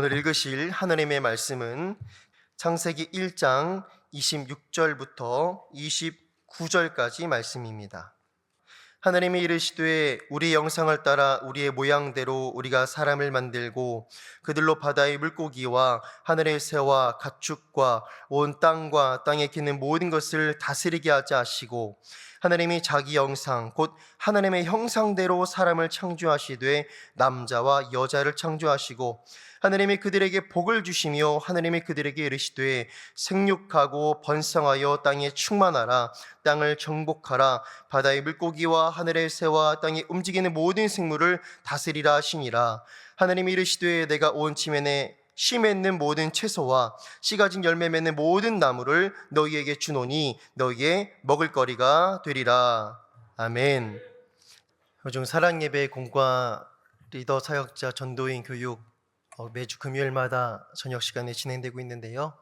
오늘 읽으실 하나님의 말씀은 창세기 1장 26절부터 29절까지 말씀입니다. 하나님이 이르시되 우리 형상을 따라 우리의 모양대로 우리가 사람을 만들고 그들로 바다의 물고기와 하늘의 새와 가축과 온 땅과 땅에 기는 모든 것을 다스리게 하자 하시고, 하나님이 자기 형상 곧 하나님의 형상대로 사람을 창조하시되 남자와 여자를 창조하시고, 하나님이 그들에게 복을 주시며 하나님이 그들에게 이르시되 생육하고 번성하여 땅에 충만하라, 땅을 정복하라, 바다의 물고기와 하늘의 새와 땅에 움직이는 모든 생물을 다스리라 하시니라. 하나님이 이르시되 내가 온 지면에 씨 맺는 모든 채소와 씨 가진 열매 맺는 모든 나무를 너희에게 주노니 너희의 먹을거리가 되리라. 아멘. 요즘 사랑예배 공과 리더 사역자 전도인 교육 매주 금요일마다 저녁 시간에 진행되고 있는데요.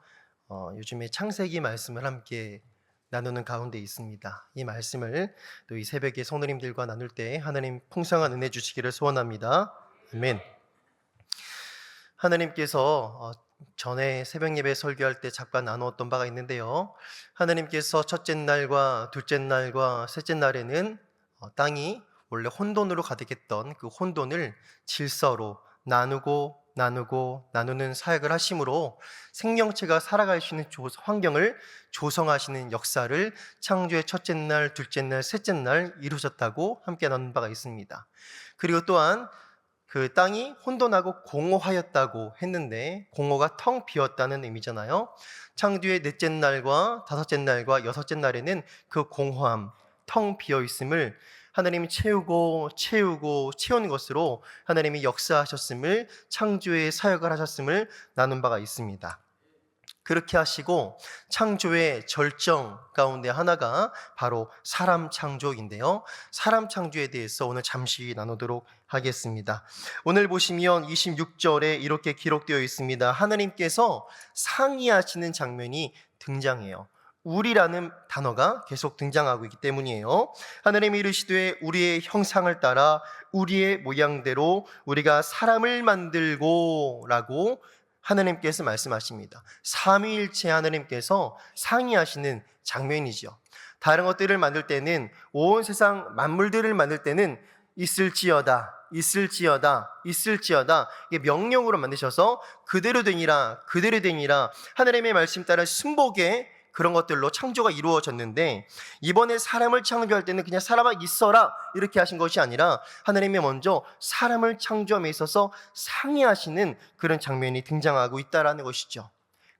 요즘에 창세기 말씀을 함께 나누는 가운데 있습니다. 이 말씀을 또 이 새벽에 성도님들과 나눌 때 하나님 풍성한 은혜 주시기를 소원합니다. 아멘. 하나님께서 전에 새벽 예배 설교할 때 잠깐 나누었던 바가 있는데요. 하나님께서 첫째 날과 둘째 날과 셋째 날에는 땅이 원래 혼돈으로 가득했던 그 혼돈을 질서로 나누는 사역을 하심으로 생명체가 살아갈 수 있는 환경을 조성하시는 역사를 창조의 첫째 날, 둘째 날, 셋째 날 이루셨다고 함께 나눈 바가 있습니다. 그리고 또한 그 땅이 혼돈하고 공허하였다고 했는데 공허가 텅 비었다는 의미잖아요. 창조의 넷째 날과 다섯째 날과 여섯째 날에는 그 공허함, 텅 비어 있음을 하나님이 채우는 것으로 하나님이 역사하셨음을, 창조의 사역을 하셨음을 나눈 바가 있습니다. 그렇게 하시고 창조의 절정 가운데 하나가 바로 사람 창조인데요. 사람 창조에 대해서 오늘 잠시 나누도록 하겠습니다. 오늘 보시면 26절에 이렇게 기록되어 있습니다. 하나님께서 상의하시는 장면이 등장해요. 우리라는 단어가 계속 등장하고 있기 때문이에요. 하나님이 이르시되 우리의 형상을 따라 우리의 모양대로 우리가 사람을 만들고 라고 하나님께서 말씀하십니다. 삼위일체 하나님께서 상의하시는 장면이죠. 다른 것들을 만들 때는, 온 세상 만물들을 만들 때는 있을지어다 이게 명령으로 만드셔서 그대로 되니라 하나님의 말씀 따라 순복의 그런 것들로 창조가 이루어졌는데, 이번에 사람을 창조할 때는 그냥 사람아 있어라 이렇게 하신 것이 아니라 하나님이 먼저 사람을 창조함에 있어서 상의하시는 그런 장면이 등장하고 있다는 것이죠.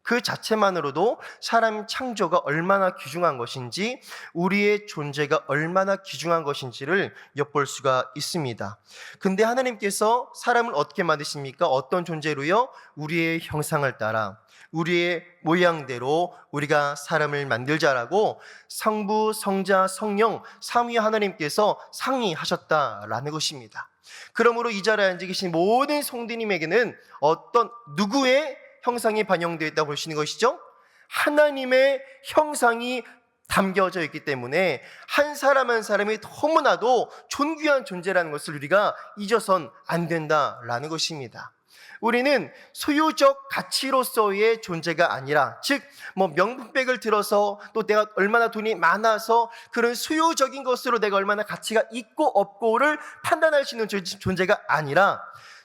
그 자체만으로도 사람 창조가 얼마나 귀중한 것인지, 우리의 존재가 얼마나 귀중한 것인지를 엿볼 수가 있습니다. 근데 하나님께서 사람을 어떻게 만드십니까? 어떤 존재로요? 우리의 형상을 따라 우리의 모양대로 우리가 사람을 만들자라고 성부, 성자, 성령 삼위 하나님께서 상의하셨다라는 것입니다. 그러므로 이 자리에 앉아 계신 모든 성도님에게는 어떤 누구의 형상이 반영되어 있다고 보시는 것이죠? 하나님의 형상이 담겨져 있기 때문에 한 사람 한 사람이 너무나도 존귀한 존재라는 것을 우리가 잊어선 안 된다라는 것입니다. 우리는 소유적 가치로서의 존재가 아니라, 즉 명품백을 들어서 또 내가 얼마나 돈이 많아서 그런 소유적인 것으로 내가 얼마나 가치가 있고 없고를 판단할 수 있는 존재가 아니라,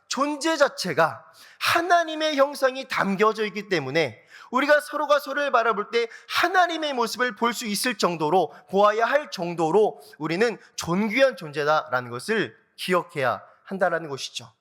존재 자체가 하나님의 형상이 담겨져 있기 때문에 우리가 서로가 서로를 바라볼 때 하나님의 모습을 볼 수 있을 정도로, 보아야 할 정도로 우리는 존귀한 존재다라는 것을 기억해야 한다는 것이죠.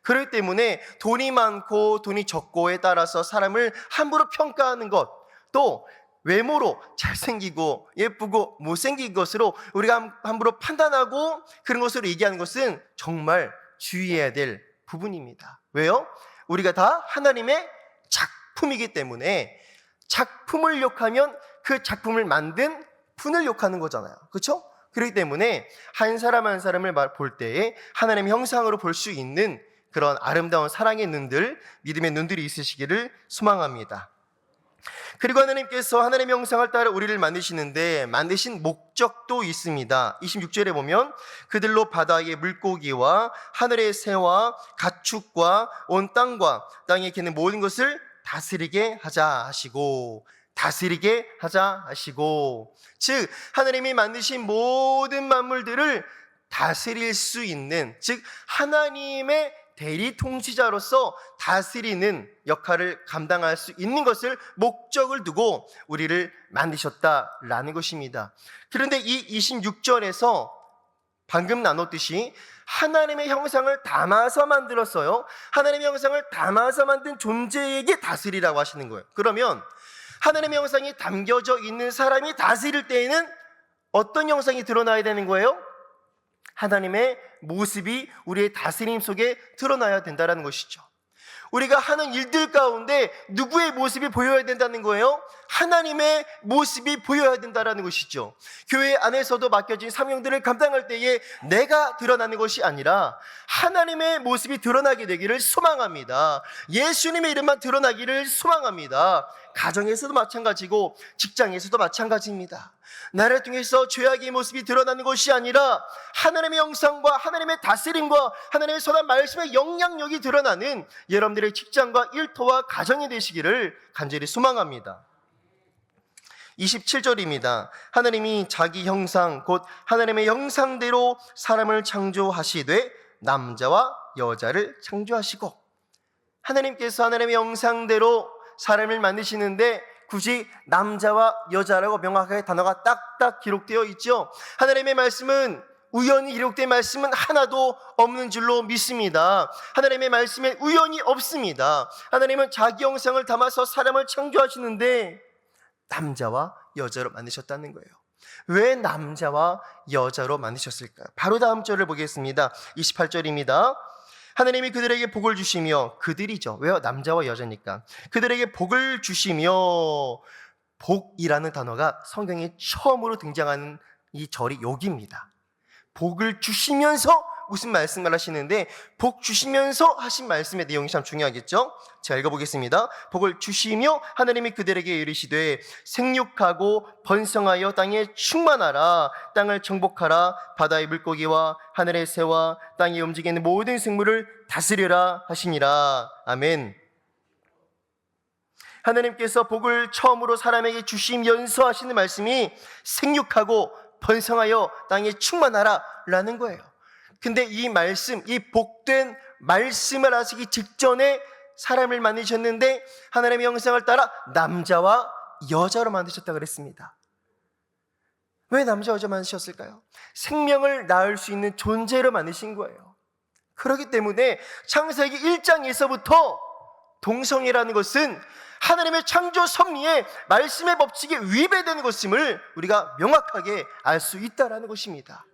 그렇기 때문에 돈이 많고 돈이 적고에 따라서 사람을 함부로 평가하는 것, 또 외모로 잘생기고 예쁘고 못생긴 것으로 우리가 함부로 판단하고 그런 것으로 얘기하는 것은 정말 주의해야 될 부분입니다. 왜요? 우리가 다 하나님의 작품이기 때문에 작품을 욕하면 그 작품을 만든 분을 욕하는 거잖아요. 그렇죠? 그렇기 때문에 한 사람 한 사람을 볼 때에 하나님의 형상으로 볼 수 있는 그런 아름다운 사랑의 눈들, 믿음의 눈들이 있으시기를 소망합니다. 그리고 하나님께서 하나님의 형상을 따라 우리를 만드시는데 만드신 목적도 있습니다. 26절에 보면 그들로 바다의 물고기와 하늘의 새와 가축과 온 땅과 땅에 기는 모든 것을 다스리게 하자 하시고, 즉 하나님이 만드신 모든 만물들을 다스릴 수 있는, 즉 하나님의 대리 통치자로서 다스리는 역할을 감당할 수 있는 것을 목적을 두고 우리를 만드셨다라는 것입니다. 그런데 이 26절에서 방금 나눴듯이 하나님의 형상을 담아서 만들었어요. 하나님의 형상을 담아서 만든 존재에게 다스리라고 하시는 거예요. 그러면 하나님의 형상이 담겨져 있는 사람이 다스릴 때에는 어떤 형상이 드러나야 되는 거예요? 하나님의 모습이 우리의 다스림 속에 드러나야 된다는 것이죠. 우리가 하는 일들 가운데 누구의 모습이 보여야 된다는 거예요? 하나님의 모습이 보여야 된다는 것이죠. 교회 안에서도 맡겨진 사명들을 감당할 때에 내가 드러나는 것이 아니라 하나님의 모습이 드러나게 되기를 소망합니다. 예수님의 이름만 드러나기를 소망합니다. 가정에서도 마찬가지고 직장에서도 마찬가지입니다. 나를 통해서 죄악의 모습이 드러나는 것이 아니라 하나님의 형상과 하나님의 다스림과 하나님의 선한 말씀의 영향력이 드러나는 여러분들의 직장과 일터와 가정이 되시기를 간절히 소망합니다. 27절입니다. 하나님이 자기 형상 곧 하나님의 형상대로 사람을 창조하시되 남자와 여자를 창조하시고, 하나님께서 하나님의 형상대로 사람을 만드시는데 굳이 남자와 여자라고 명확하게 단어가 딱딱 기록되어 있죠. 하나님의 말씀은 우연히 기록된 말씀은 하나도 없는 줄로 믿습니다. 하나님의 말씀에 우연이 없습니다. 하나님은 자기 형상을 담아서 사람을 창조하시는데 남자와 여자로 만드셨다는 거예요. 왜 남자와 여자로 만드셨을까요? 바로 다음 절을 보겠습니다. 28절입니다. 하나님이 그들에게 복을 주시며, 그들이죠. 왜요? 남자와 여자니까. 그들에게 복을 주시며, 복이라는 단어가 성경에 처음으로 등장하는 이 절이 여기입니다. 복을 주시면서 무슨 말씀을 하시는데, 복 주시면서 하신 말씀의 내용이 참 중요하겠죠? 제가 읽어보겠습니다. 복을 주시며 하나님이 그들에게 이르시되 생육하고 번성하여 땅에 충만하라. 땅을 정복하라. 바다의 물고기와 하늘의 새와 땅에 움직이는 모든 생물을 다스려라 하시니라. 아멘. 하나님께서 복을 처음으로 사람에게 주시면서 하시는 말씀이 생육하고 번성하여 땅에 충만하라 라는 거예요. 근데 이 말씀, 이 복된 말씀을 하시기 직전에 사람을 만드셨는데 하나님의 형상을 따라 남자와 여자로 만드셨다 그랬습니다. 왜 남자 여자 만드셨을까요? 생명을 낳을 수 있는 존재로 만드신 거예요. 그렇기 때문에 창세기 1장에서부터 동성애라는 것은 하나님의 창조 섭리에 말씀의 법칙에 위배되는 것임을 우리가 명확하게 알 수 있다는 것입니다.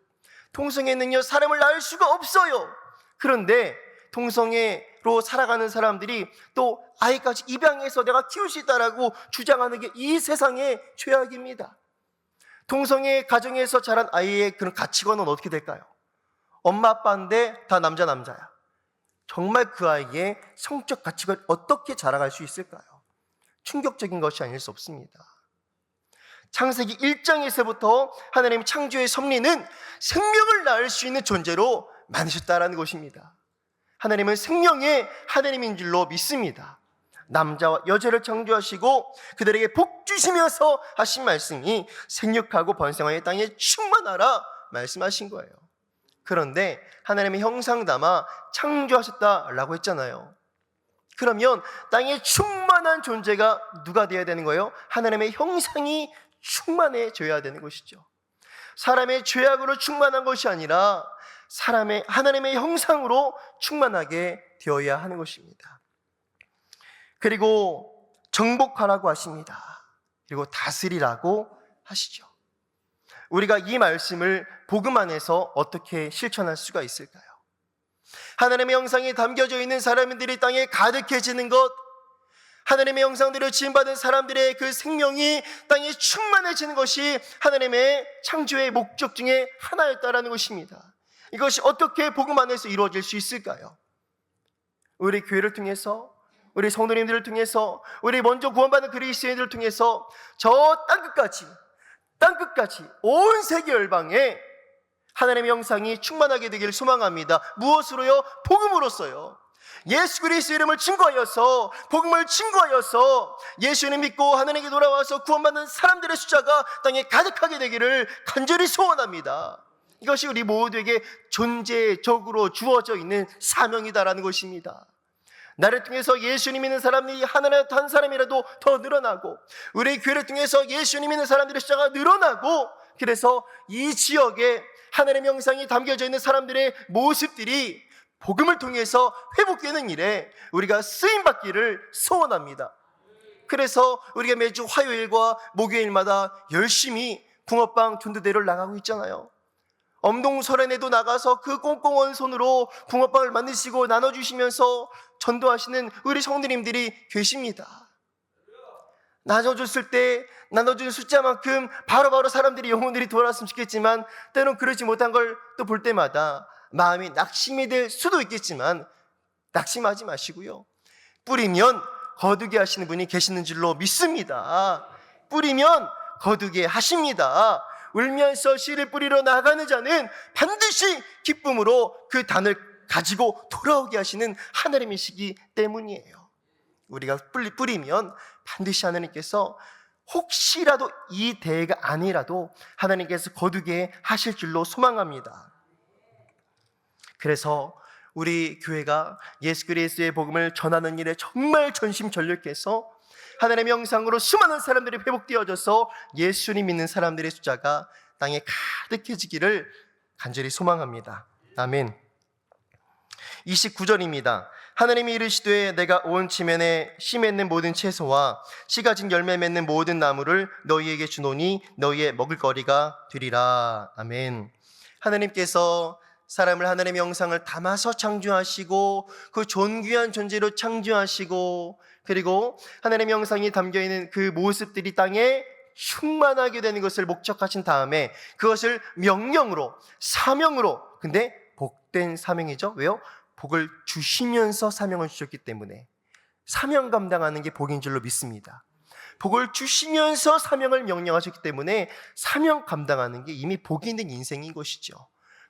동성애는요, 사람을 낳을 수가 없어요. 그런데 동성애로 살아가는 사람들이 또 아이까지 입양해서 내가 키울 수 있다라고 주장하는 게 이 세상의 죄악입니다. 동성애 가정에서 자란 아이의 그런 가치관은 어떻게 될까요? 엄마 아빠인데 다 남자야. 정말 그 아이의 성적 가치관을 어떻게 자라갈 수 있을까요? 충격적인 것이 아닐 수 없습니다. 창세기 1장에서부터 하나님의 창조의 섭리는 생명을 낳을 수 있는 존재로 만드셨다라는 것입니다. 하나님은 생명의 하나님인 줄로 믿습니다. 남자와 여자를 창조하시고 그들에게 복 주시면서 하신 말씀이 생육하고 번성하여 땅에 충만하라 말씀하신 거예요. 그런데 하나님의 형상 담아 창조하셨다라고 했잖아요. 그러면 땅에 충만한 존재가 누가 되어야 되는 거예요? 하나님의 형상이 충만해져야 되는 것이죠. 사람의 죄악으로 충만한 것이 아니라 하나님의 형상으로 충만하게 되어야 하는 것입니다. 그리고 정복하라고 하십니다. 그리고 다스리라고 하시죠. 우리가 이 말씀을 복음 안에서 어떻게 실천할 수가 있을까요? 하나님의 형상이 담겨져 있는 사람들이 땅에 가득해지는 것, 하나님의 형상대로 지음받은 사람들의 그 생명이 땅에 충만해지는 것이 하나님의 창조의 목적 중에 하나였다라는 것입니다. 이것이 어떻게 복음 안에서 이루어질 수 있을까요? 우리 교회를 통해서 우리 성도님들을 통해서, 우리 먼저 구원받은 그리스도인들을 통해서 저 땅끝까지 온 세계 열방에 하나님의 영상이 충만하게 되기를 소망합니다. 무엇으로요? 복음으로써요. 예수 그리스도 이름을 증거하여서, 복음을 증거하여서 예수님 믿고 하나님께 돌아와서 구원받는 사람들의 숫자가 땅에 가득하게 되기를 간절히 소원합니다. 이것이 우리 모두에게 존재적으로 주어져 있는 사명이다라는 것입니다. 나를 통해서 예수님 믿는 사람이 하나라도 한 사람이라도 더 늘어나고, 우리 교회를 통해서 예수님 믿는 사람들의 숫자가 늘어나고, 그래서 이 지역에 하나님의 영상이 담겨져 있는 사람들의 모습들이 복음을 통해서 회복되는 일에 우리가 쓰임받기를 소원합니다. 그래서 우리가 매주 화요일과 목요일마다 열심히 붕어빵 전도대를 나가고 있잖아요. 엄동설엔에도 나가서 그 꽁꽁 언 손으로 붕어빵을 만드시고 나눠주시면서 전도하시는 우리 성도님들이 계십니다. 나눠줬을 때 나눠준 숫자만큼 바로바로 사람들이 영혼들이 돌아왔으면 좋겠지만, 때론 그러지 못한 걸 또 볼 때마다 마음이 낙심이 될 수도 있겠지만 낙심하지 마시고요, 뿌리면 거두게 하시는 분이 계시는 줄로 믿습니다. 뿌리면 거두게 하십니다. 울면서 씨를 뿌리러 나가는 자는 반드시 기쁨으로 그 단을 가지고 돌아오게 하시는 하나님이시기 때문이에요. 우리가 뿌리면 반드시 하나님께서, 혹시라도 이 대회가 아니라도 하나님께서 거두게 하실 줄로 소망합니다. 그래서 우리 교회가 예수 그리스도의 복음을 전하는 일에 정말 전심전력해서 하나님의 영상으로 수많은 사람들이 회복되어져서 예수님 믿는 사람들의 숫자가 땅에 가득해지기를 간절히 소망합니다. 아멘. 29절입니다. 하나님이 이르시되 내가 온 지면에 씨 맺는 모든 채소와 씨 가진 열매 맺는 모든 나무를 너희에게 주노니 너희의 먹을거리가 되리라. 아멘. 하나님께서 사람을 하나님의 영상을 담아서 창조하시고 그 존귀한 존재로 창조하시고, 그리고 하나님의 영상이 담겨있는 그 모습들이 땅에 충만하게 되는 것을 목적하신 다음에 그것을 명령으로, 사명으로, 근데 복된 사명이죠. 왜요? 복을 주시면서 사명을 주셨기 때문에 사명 감당하는 게 복인 줄로 믿습니다. 복을 주시면서 사명을 명령하셨기 때문에 사명 감당하는 게 이미 복이 있는 인생인 것이죠.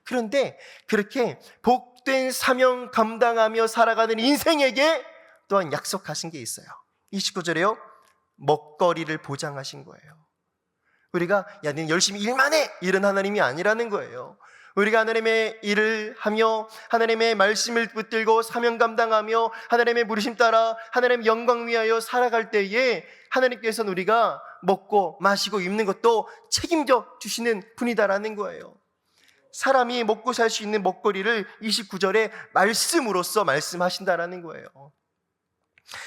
그런데 그렇게 복된 사명 감당하며 살아가는 인생에게 또한 약속하신 게 있어요. 29절에요. 먹거리를 보장하신 거예요. 우리가 너는 열심히 일만 해! 이런 하나님이 아니라는 거예요. 우리가 하나님의 일을 하며 하나님의 말씀을 붙들고 사명 감당하며 하나님의 부르심 따라 하나님의 영광 위하여 살아갈 때에 하나님께서는 우리가 먹고 마시고 입는 것도 책임져 주시는 분이다라는 거예요. 사람이 먹고 살 수 있는 먹거리를 29절에 말씀으로써 말씀하신다라는 거예요.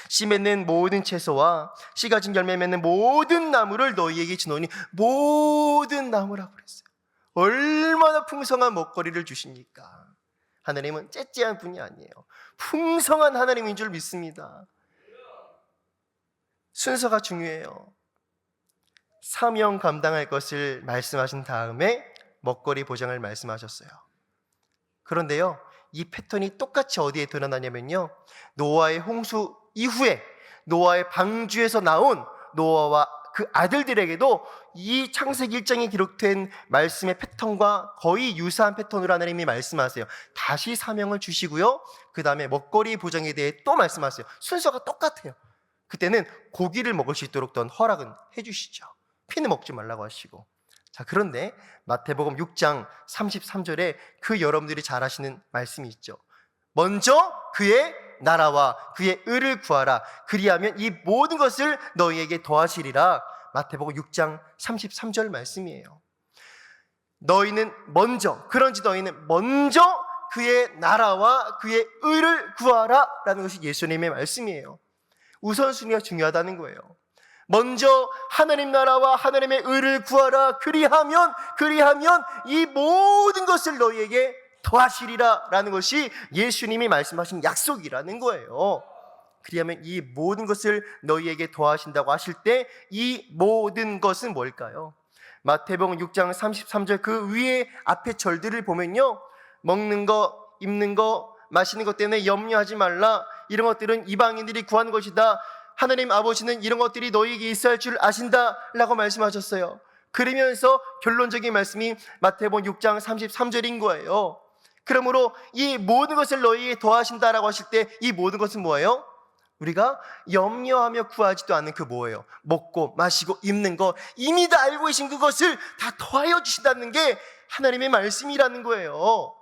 씨 맺는 모든 채소와 씨 가진 열매 맺는 모든 나무를 너희에게 주노니, 모든 나무라고 그랬어요. 얼마나 풍성한 먹거리를 주십니까? 하나님은 째째한 분이 아니에요. 풍성한 하나님인 줄 믿습니다. 순서가 중요해요. 사명 감당할 것을 말씀하신 다음에 먹거리 보장을 말씀하셨어요. 그런데요, 이 패턴이 똑같이 어디에 드러나냐면요, 노아의 홍수 이후에 노아의 방주에서 나온 노아와 그 아들들에게도 이 창세기 1장에 기록된 말씀의 패턴과 거의 유사한 패턴으로 하나님이 말씀하세요. 다시 사명을 주시고요, 그 다음에 먹거리 보장에 대해 또 말씀하세요. 순서가 똑같아요. 그때는 고기를 먹을 수 있도록 또 허락은 해주시죠. 피는 먹지 말라고 하시고. 자, 그런데 마태복음 6장 33절에 그 여러분들이 잘 아시는 말씀이 있죠. 먼저 그의 나라와 그의 의를 구하라. 그리하면 이 모든 것을 너희에게 더하시리라. 마태복음 6장 33절 말씀이에요. 너희는 먼저, 그런지 너희는 먼저 그의 나라와 그의 의를 구하라 라는 것이 예수님의 말씀이에요. 우선순위가 중요하다는 거예요. 먼저 하나님 나라와 하나님의 의를 구하라. 그리하면 이 모든 것을 너희에게 더하시리라 라는 것이 예수님이 말씀하신 약속이라는 거예요. 그리하면 이 모든 것을 너희에게 더하신다고 하실 때 이 모든 것은 뭘까요? 마태복음 6장 33절 그 위에 앞에 절들을 보면요, 먹는 거, 입는 거, 마시는 것 때문에 염려하지 말라. 이런 것들은 이방인들이 구한 것이다. 하나님 아버지는 이런 것들이 너희에게 있어야 할 줄 아신다 라고 말씀하셨어요. 그러면서 결론적인 말씀이 마태복음 6장 33절인 거예요. 그러므로 이 모든 것을 너희에게 더하신다라고 하실 때 이 모든 것은 뭐예요? 우리가 염려하며 구하지도 않는 그 뭐예요? 먹고 마시고 입는 것, 이미 다 알고 계신 그것을 다 더하여 주신다는 게 하나님의 말씀이라는 거예요.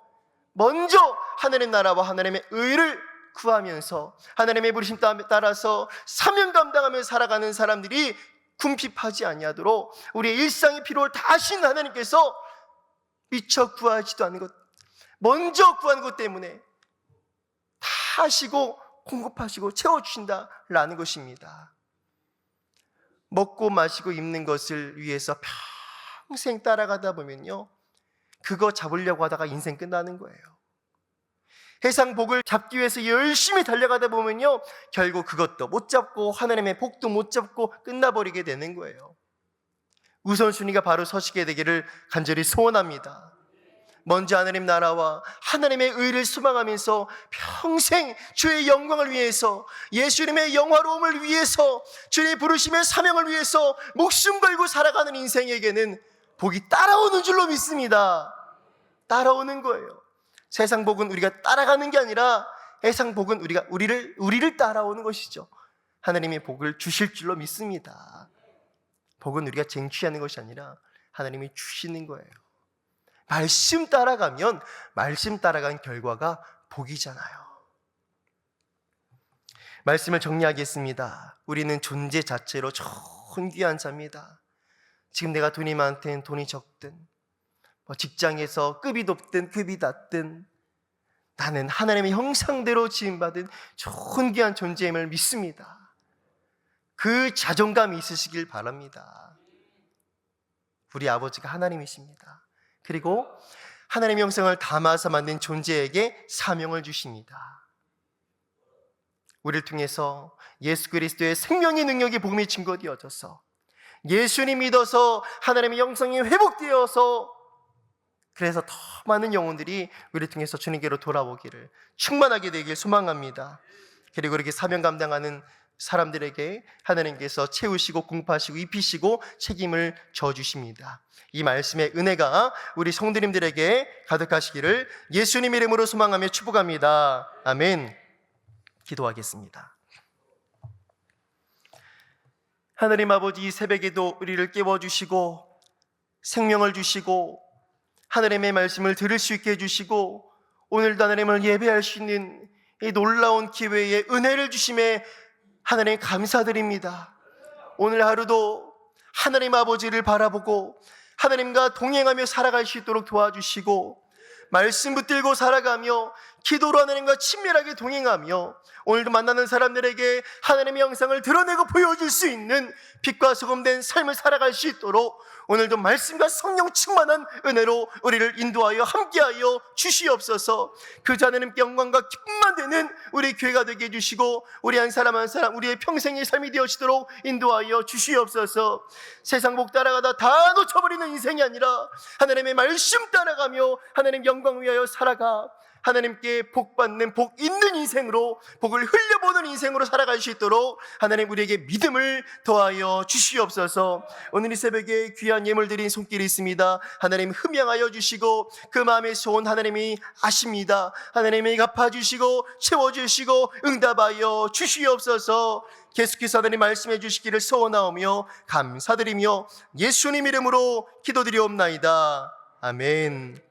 먼저 하나님 나라와 하나님의 의를 구하면서 하나님의 부르심 따라서 사명 감당하며 살아가는 사람들이 궁핍하지 아니하도록 우리의 일상의 필요를 다 하신 하나님께서 미처 구하지도 않는 것, 먼저 구하는 것 때문에 다 하시고 공급하시고 채워주신다라는 것입니다. 먹고 마시고 입는 것을 위해서 평생 따라가다 보면요, 그거 잡으려고 하다가 인생 끝나는 거예요. 세상 복을 잡기 위해서 열심히 달려가다 보면요, 결국 그것도 못 잡고 하나님의 복도 못 잡고 끝나버리게 되는 거예요. 우선순위가 바로 서시게 되기를 간절히 소원합니다. 먼저 하나님 나라와 하나님의 의를 소망하면서 평생 주의 영광을 위해서, 예수님의 영화로움을 위해서, 주의 부르심의 사명을 위해서 목숨 걸고 살아가는 인생에게는 복이 따라오는 줄로 믿습니다. 따라오는 거예요. 세상 복은 우리가 따라가는 게 아니라 세상 복은 우리를 따라오는 것이죠. 하나님의 복을 주실 줄로 믿습니다. 복은 우리가 쟁취하는 것이 아니라 하나님이 주시는 거예요. 말씀 따라가면 말씀 따라간 결과가 복이잖아요. 말씀을 정리하겠습니다. 우리는 존재 자체로 존귀한 자입니다. 지금 내가 돈이 많든 돈이 적든, 직장에서 급이 높든 급이 낮든, 나는 하나님의 형상대로 지음받은 존귀한 존재임을 믿습니다. 그 자존감이 있으시길 바랍니다. 우리 아버지가 하나님이십니다. 그리고 하나님의 형상을 담아서 만든 존재에게 사명을 주십니다. 우리를 통해서 예수 그리스도의 생명의 능력이 복음의 증거 되어져서 예수님 믿어서 하나님의 형상이 회복되어서, 그래서 더 많은 영혼들이 우리를 통해서 주님께로 돌아오기를 충만하게 되길 소망합니다. 그리고 이렇게 사명 감당하는 사람들에게 하나님께서 채우시고 공급하시고 입히시고 책임을 져주십니다. 이 말씀의 은혜가 우리 성도님들에게 가득하시기를 예수님 이름으로 소망하며 축복합니다. 아멘. 기도하겠습니다. 하나님 아버지, 이 새벽에도 우리를 깨워주시고 생명을 주시고 하나님의 말씀을 들을 수 있게 해주시고 오늘도 하나님을 예배할 수 있는 이 놀라운 기회에 은혜를 주심에 하나님 감사드립니다. 오늘 하루도 하나님 아버지를 바라보고 하나님과 동행하며 살아갈 수 있도록 도와주시고, 말씀 붙들고 살아가며 기도로 하나님과 친밀하게 동행하며 오늘도 만나는 사람들에게 하나님의 형상을 드러내고 보여줄 수 있는 빛과 소금된 삶을 살아갈 수 있도록 오늘도 말씀과 성령 충만한 은혜로 우리를 인도하여 함께하여 주시옵소서. 그저 하나님께 영광과 기쁨만 되는 우리 교회가 되게 해주시고 우리 한 사람 한 사람 우리의 평생의 삶이 되어지도록 인도하여 주시옵소서. 세상 복 따라가다 다 놓쳐버리는 인생이 아니라 하나님의 말씀 따라가며 하나님 영광 위하여 살아가 하나님께 복 받는 복 있는 인생으로, 복을 흘려보는 인생으로 살아갈 수 있도록 하나님 우리에게 믿음을 더하여 주시옵소서. 오늘 이 새벽에 귀한 예물 드린 손길이 있습니다. 하나님 흠양하여 주시고 그 마음의 소원 하나님이 아십니다. 하나님이 갚아주시고 채워주시고 응답하여 주시옵소서. 계속해서 하나님 말씀해 주시기를 소원하오며 감사드리며 예수님 이름으로 기도드리옵나이다. 아멘.